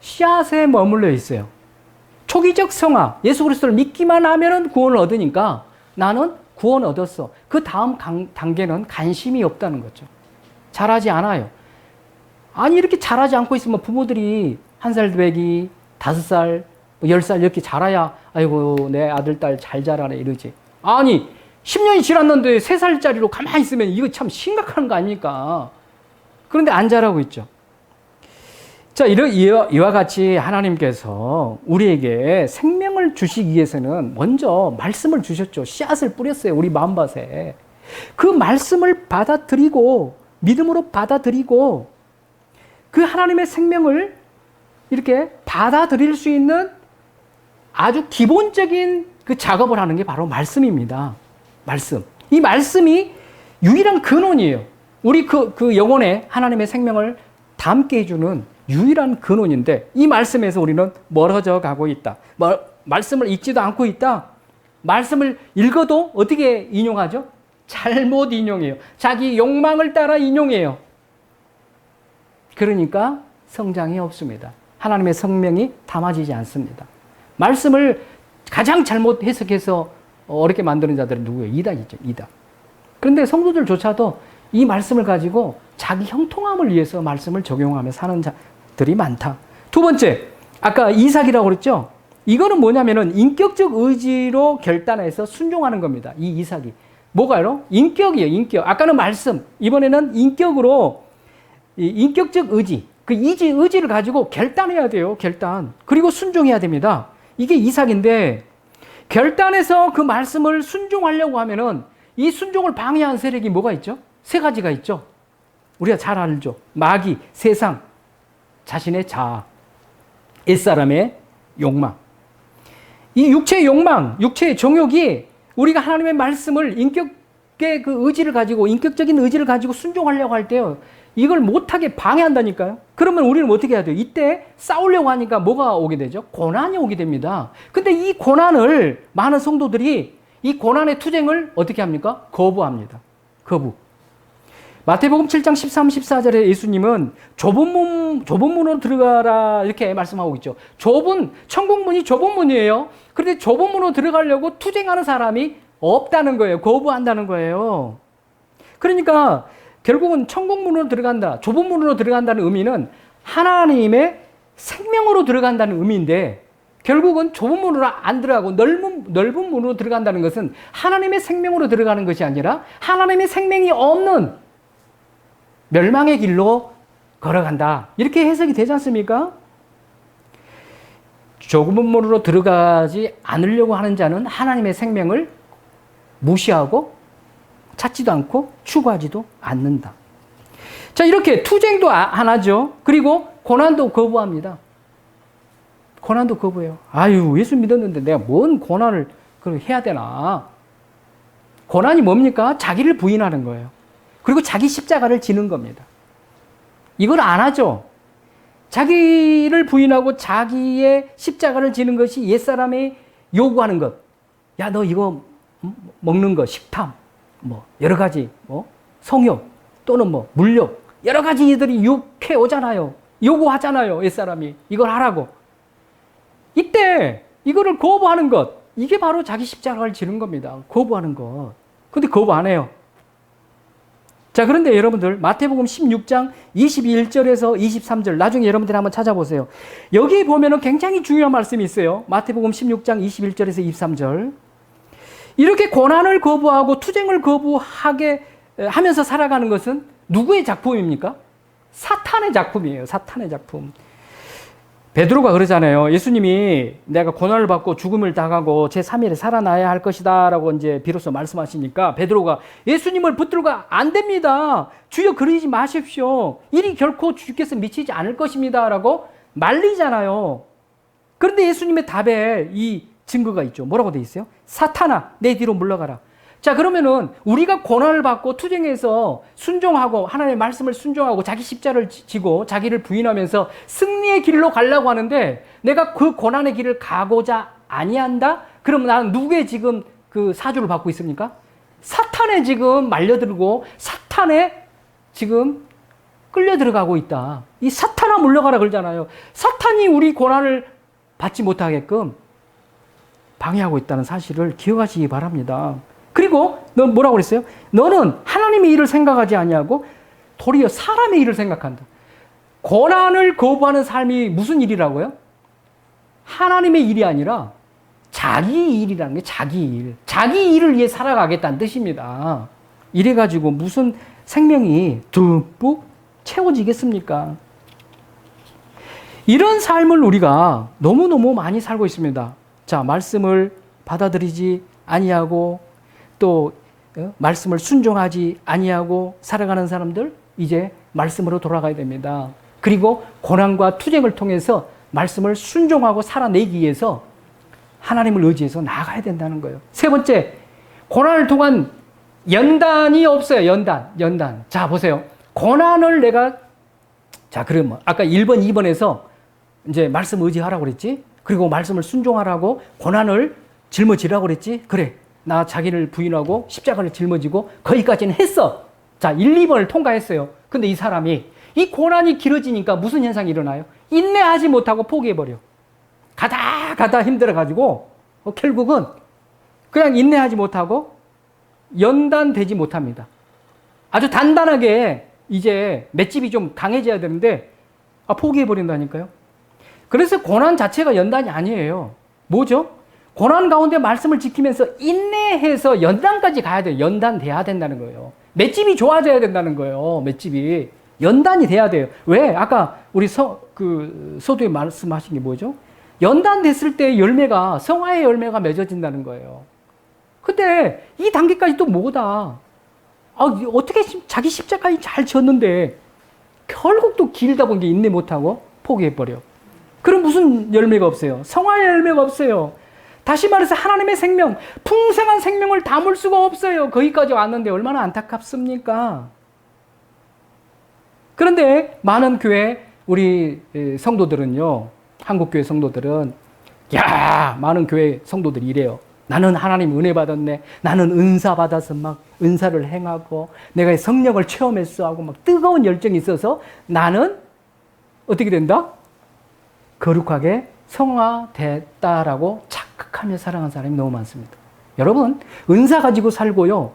씨앗에 머물러 있어요. 초기적 성화, 예수 그리스도를 믿기만 하면 구원을 얻으니까 나는 구원 얻었어. 그 다음 단계는 관심이 없다는 거죠. 잘하지 않아요. 아니, 이렇게 잘하지 않고 있으면 부모들이 1살 배기, 5살, 10살 이렇게 자라야 아이고 내 아들, 딸 잘 자라네 이러지. 아니, 10년이 지났는데 3살짜리로 가만히 있으면 이거 참 심각한 거 아닙니까? 그런데 안 자라고 있죠. 자, 이와 같이 하나님께서 우리에게 생명을 주시기 위해서는 먼저 말씀을 주셨죠. 씨앗을 뿌렸어요. 우리 마음밭에. 그 말씀을 받아들이고, 믿음으로 받아들이고, 그 하나님의 생명을 이렇게 받아들일 수 있는 아주 기본적인 그 작업을 하는 게 바로 말씀입니다. 말씀. 이 말씀이 유일한 근원이에요. 우리 그 영혼에 하나님의 생명을 담게 해주는 유일한 근원인데, 이 말씀에서 우리는 멀어져 가고 있다. 말씀을 읽지도 않고 있다. 말씀을 읽어도 어떻게 인용하죠? 잘못 인용해요. 자기 욕망을 따라 인용해요. 그러니까 성장이 없습니다. 하나님의 성명이 담아지지 않습니다. 말씀을 가장 잘못 해석해서 어렵게 만드는 자들은 누구예요? 이단이죠. 이단. 그런데 성도들조차도 이 말씀을 가지고 자기 형통함을 위해서 말씀을 적용하며 사는 자들이 많다. 두 번째, 아까 이삭이라고 그랬죠? 이거는 뭐냐면은 인격적 의지로 결단해서 순종하는 겁니다. 이 이삭이. 뭐가요? 인격이에요. 인격. 아까는 말씀. 이번에는 인격으로, 인격적 의지. 그 의지를 가지고 결단해야 돼요. 결단. 그리고 순종해야 됩니다. 이게 이삭인데, 결단해서 그 말씀을 순종하려고 하면은 이 순종을 방해한 세력이 뭐가 있죠? 3가지가 있죠. 우리가 잘 알죠. 마귀, 세상, 자신의 자아, 옛사람의 욕망. 이 육체의 욕망, 육체의 정욕이 우리가 하나님의 말씀을 인격의 그 의지를 가지고, 인격적인 의지를 가지고 순종하려고 할 때요, 이걸 못하게 방해한다니까요. 그러면 우리는 어떻게 해야 돼요? 이때 싸우려고 하니까 뭐가 오게 되죠? 고난이 오게 됩니다. 근데 이 고난을 많은 성도들이 이 고난의 투쟁을 어떻게 합니까? 거부합니다. 거부. 마태복음 7장 13, 14절에 예수님은 좁은 문으로 들어가라 이렇게 말씀하고 있죠. 천국 문이 좁은 문이에요. 그런데 좁은 문으로 들어가려고 투쟁하는 사람이 없다는 거예요. 거부한다는 거예요. 그러니까 결국은 천국 문으로 들어간다, 좁은 문으로 들어간다는 의미는 하나님의 생명으로 들어간다는 의미인데, 결국은 좁은 문으로 안 들어가고 넓은 문으로 들어간다는 것은 하나님의 생명으로 들어가는 것이 아니라 하나님의 생명이 없는 멸망의 길로 걸어간다. 이렇게 해석이 되지 않습니까? 좁은 문으로 들어가지 않으려고 하는 자는 하나님의 생명을 무시하고 찾지도 않고 추구하지도 않는다. 자, 이렇게 투쟁도 안 하죠. 그리고 고난도 거부합니다. 고난도 거부해요. 아유, 예수 믿었는데 내가 뭔 고난을 해야 되나. 고난이 뭡니까? 자기를 부인하는 거예요. 그리고 자기 십자가를 지는 겁니다. 이걸 안 하죠. 자기를 부인하고 자기의 십자가를 지는 것이 옛사람이 요구하는 것. 야, 너 이거 먹는 거, 식탐, 뭐, 여러 가지, 성욕, 또는 뭐, 물욕, 여러 가지 이들이 육해 오잖아요. 요구하잖아요. 옛사람이. 이걸 하라고. 이때, 이거를 거부하는 것. 이게 바로 자기 십자가를 지는 겁니다. 거부하는 것. 근데 거부 안 해요. 자, 그런데 여러분들 마태복음 16장 21절에서 23절 나중에 여러분들이 한번 찾아보세요. 여기 보면은 굉장히 중요한 말씀이 있어요. 마태복음 16장 21절에서 23절. 이렇게 고난을 거부하고 투쟁을 거부하게 하면서 살아가는 것은 누구의 작품입니까? 사탄의 작품이에요. 사탄의 작품. 베드로가 그러잖아요. 예수님이 내가 고난을 받고 죽음을 당하고 제3일에 살아나야 할 것이다 라고 이제 비로소 말씀하시니까 베드로가 예수님을 붙들고 안 됩니다. 주여 그러지 마십시오. 이리 결코 주께서 미치지 않을 것입니다 라고 말리잖아요. 그런데 예수님의 답에 이 증거가 있죠. 뭐라고 돼 있어요? 사탄아 내 뒤로 물러가라. 자, 그러면은 우리가 고난을 받고 투쟁해서 순종하고 하나님의 말씀을 순종하고 자기 십자를 지고 자기를 부인하면서 승리의 길로 가려고 하는데 내가 그 고난의 길을 가고자 아니한다? 그럼 나는 누구의 지금 그 사주를 받고 있습니까? 사탄에 지금 말려들고 사탄에 지금 끌려 들어가고 있다. 이 사탄아 물러가라 그러잖아요. 사탄이 우리 고난을 받지 못하게끔 방해하고 있다는 사실을 기억하시기 바랍니다. 그리고 너 뭐라고 그랬어요? 너는 하나님의 일을 생각하지 아니하고 도리어 사람의 일을 생각한다. 고난을 거부하는 삶이 무슨 일이라고요? 하나님의 일이 아니라 자기 일이라는 게 자기 일. 자기 일을 위해 살아가겠다는 뜻입니다. 이래가지고 무슨 생명이 듬뿍 채워지겠습니까? 이런 삶을 우리가 너무너무 많이 살고 있습니다. 자, 말씀을 받아들이지 아니하고 또 말씀을 순종하지 아니하고 살아가는 사람들 이제 말씀으로 돌아가야 됩니다. 그리고 고난과 투쟁을 통해서 말씀을 순종하고 살아내기 위해서 하나님을 의지해서 나아가야 된다는 거예요. 세 번째, 고난을 통한 연단이 없어요. 연단. 자, 보세요. 고난을 내가 자, 그러면 아까 1번, 2번에서 이제 말씀 의지하라고 그랬지? 그리고 말씀을 순종하라고 고난을 짊어지라고 그랬지? 그래. 나 자기를 부인하고 십자가를 짊어지고 거기까지는 했어. 자, 1, 2번을 통과했어요. 근데 이 사람이 이 고난이 길어지니까 무슨 현상이 일어나요? 인내하지 못하고 포기해버려. 가다 힘들어가지고 결국은 그냥 인내하지 못하고 연단되지 못합니다. 아주 단단하게 이제 맷집이 좀 강해져야 되는데 포기해버린다니까요. 그래서 고난 자체가 연단이 아니에요. 뭐죠? 고난 가운데 말씀을 지키면서 인내해서 연단까지 가야 돼요. 연단돼야 된다는 거예요. 맷집이 좋아져야 된다는 거예요. 맷집이. 연단이 돼야 돼요. 왜? 아까 우리 서두에 말씀하신 게 뭐죠? 연단됐을 때 열매가, 성화의 열매가 맺어진다는 거예요. 근데 이 단계까지 또 뭐다? 어떻게 자기 십자가까지 잘 지었는데 결국 또 길다 보니 인내 못하고 포기해버려. 그럼 무슨 열매가 없어요? 성화의 열매가 없어요. 다시 말해서 하나님의 생명, 풍성한 생명을 담을 수가 없어요. 거기까지 왔는데 얼마나 안타깝습니까? 그런데 많은 교회 우리 성도들은요, 한국교회 성도들은 많은 교회 성도들이 이래요. 나는 하나님 은혜 받았네. 나는 은사 받아서 막 은사를 행하고 내가 성령을 체험했어 하고 막 뜨거운 열정이 있어서 나는 어떻게 된다? 거룩하게 성화됐다라고 착각하며 살아가는 사람이 너무 많습니다. 여러분, 은사 가지고 살고요.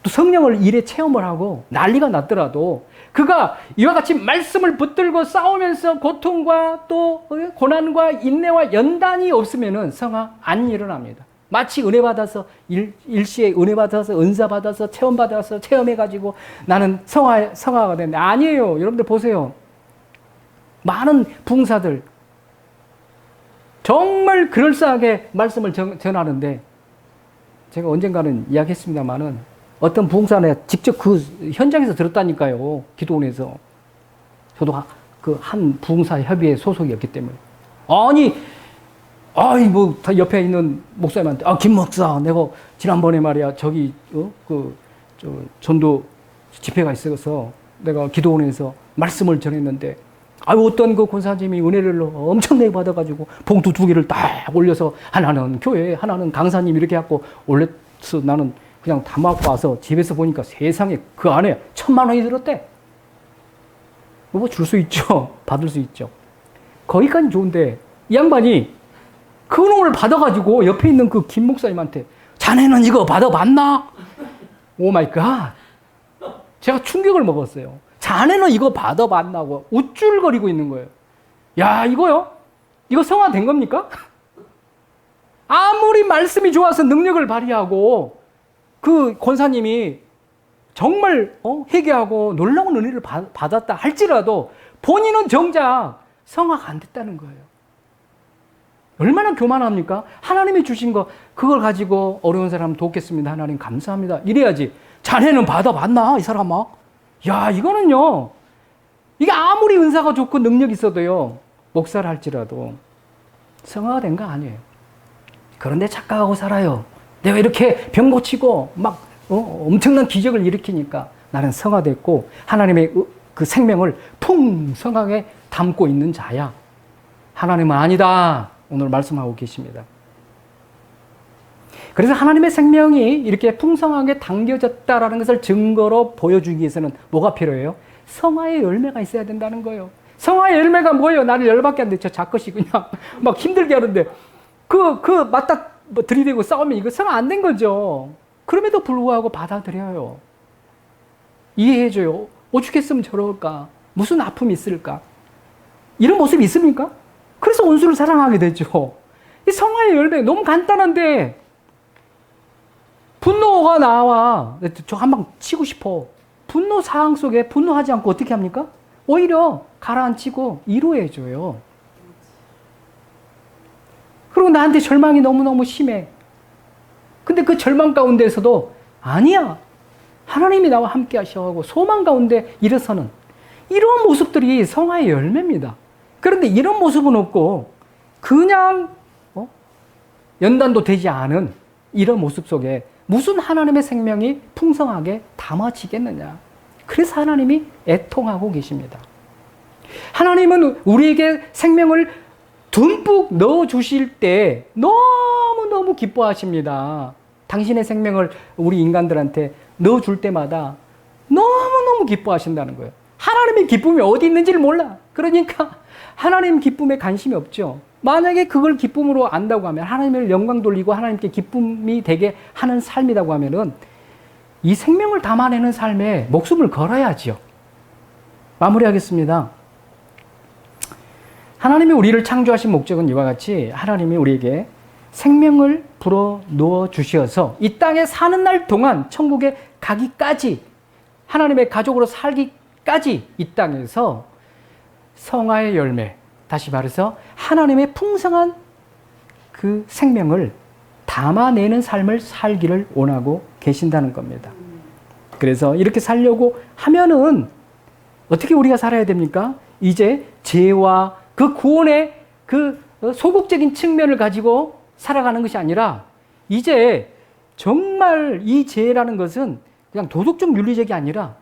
또 성령을 일에 체험을 하고 난리가 났더라도 그가 이와 같이 말씀을 붙들고 싸우면서 고통과 또 고난과 인내와 연단이 없으면은 성화 안 일어납니다. 마치 은혜 받아서 일시에 은혜 받아서 은사 받아서 체험 받아서 체험해가지고 나는 성화가 됐네. 아니에요. 여러분들 보세요. 많은 부흥사들 정말 그럴싸하게 말씀을 전하는데 제가 언젠가는 이야기했습니다만은 어떤 부흥사에 직접 그 현장에서 들었다니까요. 기도원에서. 저도 그 한 부흥사 협의회 소속이었기 때문에. 아니 아이, 뭐, 다 옆에 있는 목사님한테, 김 목사, 내가 지난번에 말이야, 저기, 전도 집회가 있어서 내가 기도원에서 말씀을 전했는데, 어떤 그 권사님이 은혜를 엄청나게 받아가지고 봉투 2개를 딱 올려서 하나는 교회, 하나는 강사님 이렇게 해갖고 올려서 나는 그냥 담아갖고 와서 집에서 보니까 세상에 그 안에 1,000만 원이 들었대. 뭐 줄 수 있죠. 받을 수 있죠. 거기까지 좋은데 이 양반이 그 놈을 받아가지고 옆에 있는 그 김 목사님한테 자네는 이거 받아봤나? 오 마이 갓. 제가 충격을 먹었어요. 자네는 이거 받아봤나고 우쭐거리고 있는 거예요. 야, 이거요? 이거 성화된 겁니까? 아무리 말씀이 좋아서 능력을 발휘하고 그 권사님이 정말 회개하고 놀라운 은혜를 받았다 할지라도 본인은 정작 성화가 안 됐다는 거예요. 얼마나 교만합니까? 하나님이 주신 거 그걸 가지고 어려운 사람 돕겠습니다. 하나님 감사합니다. 이래야지. 자네는 받아봤나? 이 사람아. 야, 이거는요. 이게 아무리 은사가 좋고 능력이 있어도요. 목사를 할지라도 성화가 된 거 아니에요. 그런데 착각하고 살아요. 내가 이렇게 병 고치고 막 엄청난 기적을 일으키니까 나는 성화됐고 하나님의 그 생명을 풍성하게 담고 있는 자야. 하나님은 아니다. 오늘 말씀하고 계십니다. 그래서 하나님의 생명이 이렇게 풍성하게 담겨졌다라는 것을 증거로 보여주기 위해서는 뭐가 필요해요? 성화의 열매가 있어야 된다는 거예요. 성화의 열매가 뭐예요? 나를 열받게 하는데 저 작것이 그냥 막 힘들게 하는데 맞다 들이대고 싸우면 이거 성화 안 된 거죠. 그럼에도 불구하고 받아들여요. 이해해줘요. 오죽했으면 저럴까? 무슨 아픔이 있을까? 이런 모습이 있습니까? 그래서 원수를 사랑하게 되죠. 이 성화의 열매 너무 간단한데 분노가 나와. 저 한 방 치고 싶어. 분노 상황 속에 분노하지 않고 어떻게 합니까? 오히려 가라앉히고 위로해줘요. 그리고 나한테 절망이 너무너무 심해. 근데 그 절망 가운데에서도 아니야. 하나님이 나와 함께 하셔가고 소망 가운데 일어서는 이런 모습들이 성화의 열매입니다. 그런데 이런 모습은 없고 그냥 연단도 되지 않은 이런 모습 속에 무슨 하나님의 생명이 풍성하게 담아지겠느냐. 그래서 하나님이 애통하고 계십니다. 하나님은 우리에게 생명을 듬뿍 넣어주실 때 너무너무 기뻐하십니다. 당신의 생명을 우리 인간들한테 넣어줄 때마다 너무너무 기뻐하신다는 거예요. 하나님의 기쁨이 어디 있는지를 몰라. 그러니까 하나님 기쁨에 관심이 없죠. 만약에 그걸 기쁨으로 안다고 하면 하나님을 영광 돌리고 하나님께 기쁨이 되게 하는 삶이라고 하면은 이 생명을 담아내는 삶에 목숨을 걸어야지요. 마무리하겠습니다. 하나님이 우리를 창조하신 목적은 이와 같이 하나님이 우리에게 생명을 불어 넣어 주셔서 이 땅에 사는 날 동안 천국에 가기까지 하나님의 가족으로 살기까지 이 땅에서 성화의 열매, 다시 말해서 하나님의 풍성한 그 생명을 담아내는 삶을 살기를 원하고 계신다는 겁니다. 그래서 이렇게 살려고 하면은 어떻게 우리가 살아야 됩니까? 이제 죄와 그 구원의 그 소극적인 측면을 가지고 살아가는 것이 아니라 이제 정말 이 죄라는 것은 그냥 도덕적 윤리적이 아니라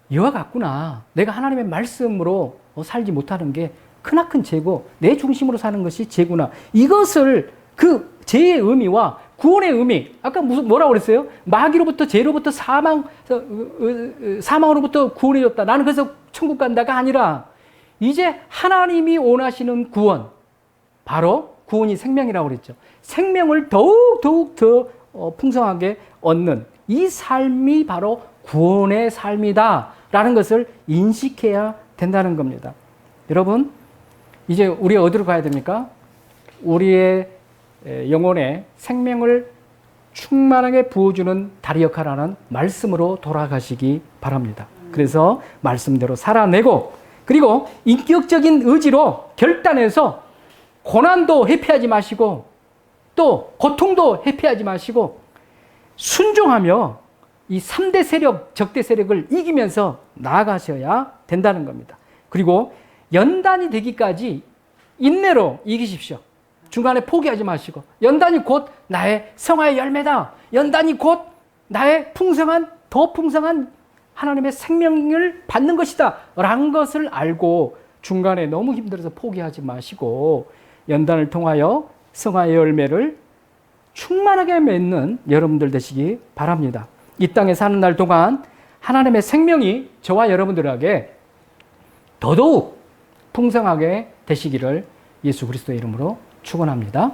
이와 같구나. 내가 하나님의 말씀으로 살지 못하는 게 크나큰 죄고 내 중심으로 사는 것이 죄구나. 이것을 그 죄의 의미와 구원의 의미, 아까 뭐라고 그랬어요? 마귀로부터 죄로부터 사망으로부터 구원해 줬다. 나는 그래서 천국 간다가 아니라 이제 하나님이 원하시는 구원, 바로 구원이 생명이라고 그랬죠. 생명을 더욱 더 풍성하게 얻는 이 삶이 바로 구원의 삶이다라는 것을 인식해야 된다는 겁니다. 여러분, 이제 우리 어디로 가야 됩니까? 우리의 영혼에 생명을 충만하게 부어주는 다리 역할을 하는 말씀으로 돌아가시기 바랍니다. 그래서 말씀대로 살아내고 그리고 인격적인 의지로 결단해서 고난도 회피하지 마시고 또 고통도 회피하지 마시고 순종하며 이 3대 세력, 적대 세력을 이기면서 나아가셔야 된다는 겁니다. 그리고 연단이 되기까지 인내로 이기십시오. 중간에 포기하지 마시고 연단이 곧 나의 성화의 열매다. 연단이 곧 나의 풍성한 더 풍성한 하나님의 생명을 받는 것이다 라는 것을 알고 중간에 너무 힘들어서 포기하지 마시고 연단을 통하여 성화의 열매를 충만하게 맺는 여러분들 되시기 바랍니다. 이 땅에 사는 날 동안 하나님의 생명이 저와 여러분들에게 더더욱 풍성하게 되시기를 예수 그리스도의 이름으로 축원합니다.